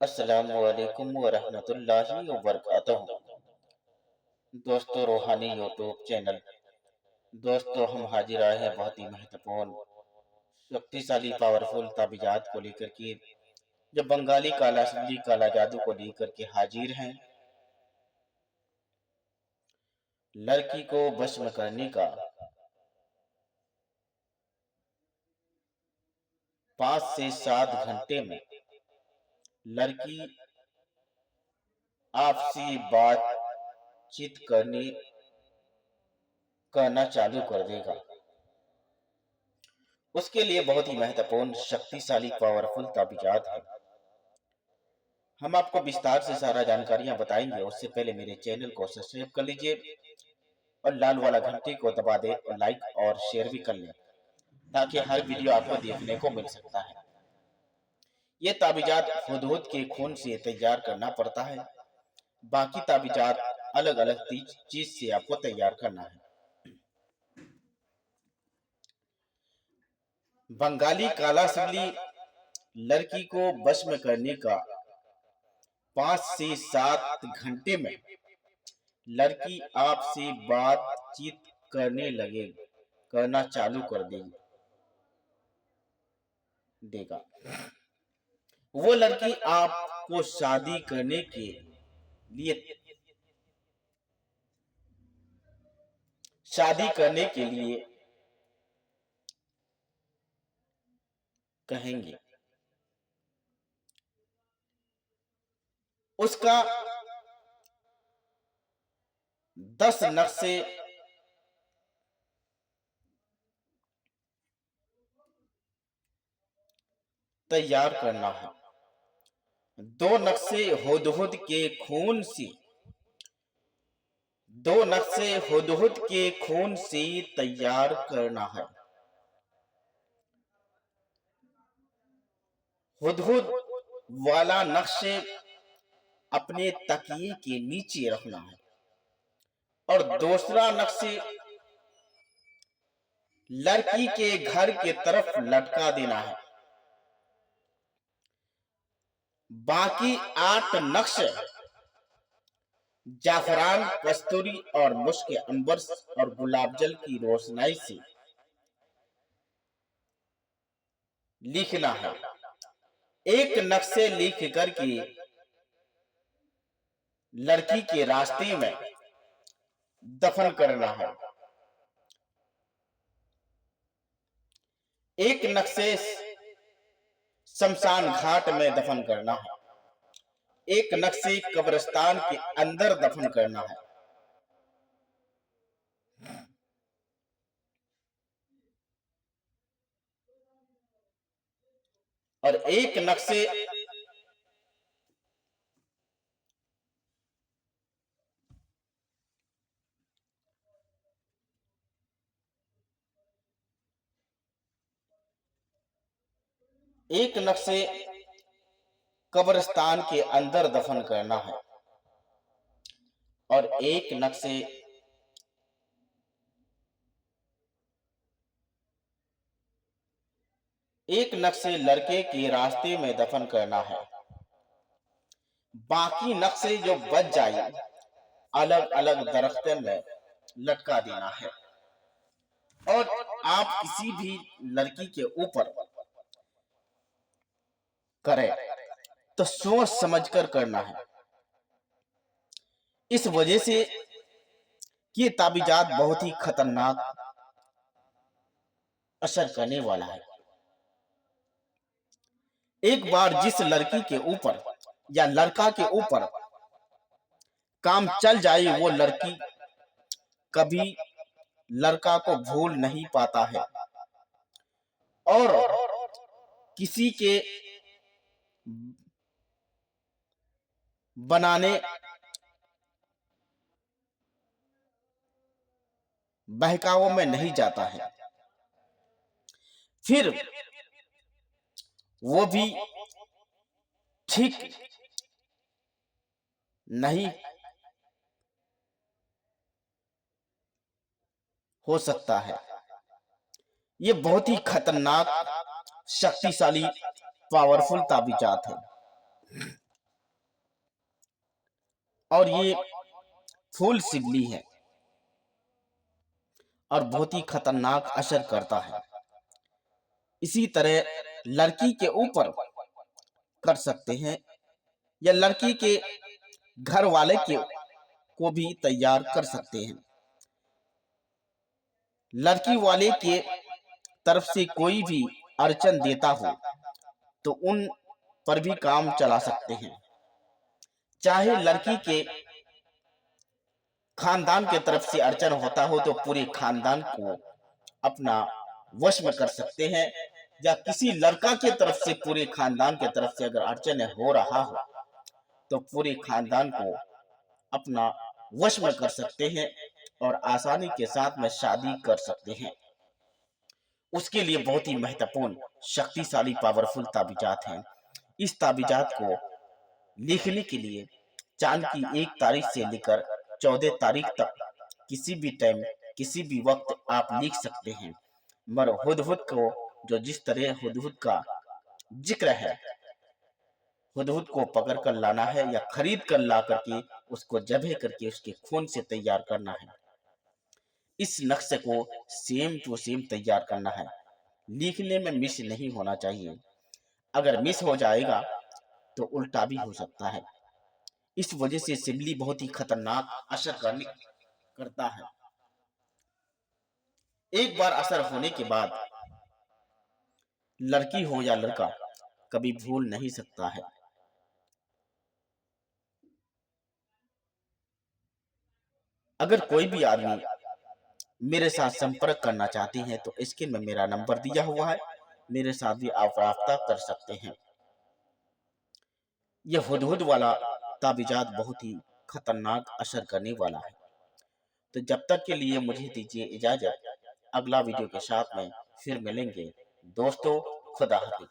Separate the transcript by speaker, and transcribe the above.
Speaker 1: अस्सलामुअलैकुम वरहमतुल्लाहि वबरकातुहू। दोस्तों, रूहानी यूट्यूब चैनल। दोस्तों, हम हाजिर आए हैं बहुत ही महत्वपूर्ण, शक्तिशाली, पावरफुल ताबीजात को लेकर के, जो बंगाली काला असली काला जादू को लेकर के हाजिर हैं। लड़की को वश में करने का 5 से 7 घंटे में लड़की आपसे बातचीत करना चालू कर देगा। उसके लिए बहुत ही महत्वपूर्ण, शक्तिशाली, पावरफुल ताबीजात है। हम आपको विस्तार से सारा जानकारियां बताएंगे। उससे पहले मेरे चैनल को सब्सक्राइब कर लीजिए और लाल वाला घंटी को दबा दे और लाइक और शेयर भी कर लें, ताकि हर वीडियो आपको देखने को मिल सकता है। ये ताबीजात हुदहुद के खून से तैयार करना पड़ता है। बाकी ताबीजात अलग अलग चीज से आपको तैयार करना है। बंगाली काला असली लड़की को वश में करने का 5 से 7 घंटे में लड़की आपसे बातचीत करना चालू कर देगा। वो लड़की आपको शादी करने के लिए कहेंगे। उसका 10 नक्शे तैयार करना है। 2 नक्शे हुदहुद के खून से 2 नक्शे हुदहुद के खून से तैयार करना है। हुदहुद वाला नक्शे अपने तकिए के नीचे रखना है और दूसरा नक्शे लड़की के घर के तरफ लटका देना है। बाकी 8 नक्शे जाफरान, कस्तूरी और मुश्क अंबर और गुलाब जल की रोशनाई से लिखना है। एक नक्शे लिख करके लड़की के रास्ते में दफन करना है। एक नक्शे शमशान घाट में दफन करना है। एक नक्शे कब्रिस्तान के अंदर दफन करना है। और एक नक्शे कब्रिस्तान के अंदर दफन करना है और एक नक्शे लड़के के रास्ते में दफन करना है। बाकी नक्शे जो बच जाए अलग अलग दरख्तों में लटका देना है। और आप किसी भी लड़की के ऊपर करें तो सोच समझकर करना है। इस वजह से ये ताबीजात बहुत ही खतरनाक असर करने वाला है। एक बार जिस लड़की के ऊपर या लड़का के ऊपर काम चल जाए, वो लड़की कभी लड़का को भूल नहीं पाता है और किसी के बनाने बहकावों में नहीं जाता है। फिर वो भी ठीक नहीं हो सकता है। ये बहुत ही खतरनाक, शक्तिशाली, पावरफुल ताबीजात है। और ये फूल सिगली है और बहुत ही खतरनाक असर करता है। इसी तरह लड़की के ऊपर कर सकते हैं या लड़की के घर वाले के को भी तैयार कर सकते हैं। लड़की वाले के तरफ से कोई भी अड़चन देता हो तो उन पर भी काम चला सकते हैं। चाहे लड़की के खानदान के तरफ से अड़चन होता हो तो पूरे खानदान को अपना वश में कर सकते हैं, या किसी लड़का के तरफ से पूरे खानदान के तरफ से अगर अड़चन हो रहा हो तो पूरे खानदान को अपना वश में कर सकते हैं और आसानी के साथ में शादी कर सकते हैं। उसके लिए बहुत ही महत्वपूर्ण, शक्तिशाली, पावरफुल ताबीजात हैं। इस ताबीजात को लिखने के लिए चांद की 1 तारीख से लेकर 14 तारीख तक किसी भी टाइम, किसी भी वक्त आप लिख सकते हैं। मगर हुदहुद को, जो जिस तरह हुदहुद का जिक्र है, हुदहुद को पकड़ कर लाना है या खरीद कर ला करके उसको ज़बह करके उसके खून से तैयार करना है। इस नक्शे को सेम टू सेम तैयार करना है। लिखने में मिस नहीं होना चाहिए। अगर मिस हो जाएगा तो उल्टा भी हो सकता है। इस वजह से सिबली बहुत ही खतरनाक असर करता है। एक बार असर होने के बाद लड़की हो या लड़का कभी भूल नहीं सकता है। अगर कोई भी आदमी मेरे साथ संपर्क करना चाहते हैं तो स्क्रीन में मेरा नंबर दिया हुआ है, मेरे साथ भी आप राब्ता कर सकते हैं। यह हुदहुद वाला ताबीजात बहुत ही खतरनाक असर करने वाला है। तो जब तक के लिए मुझे दीजिए इजाजत। अगला वीडियो के साथ में फिर मिलेंगे दोस्तों। खुदा हाफिज।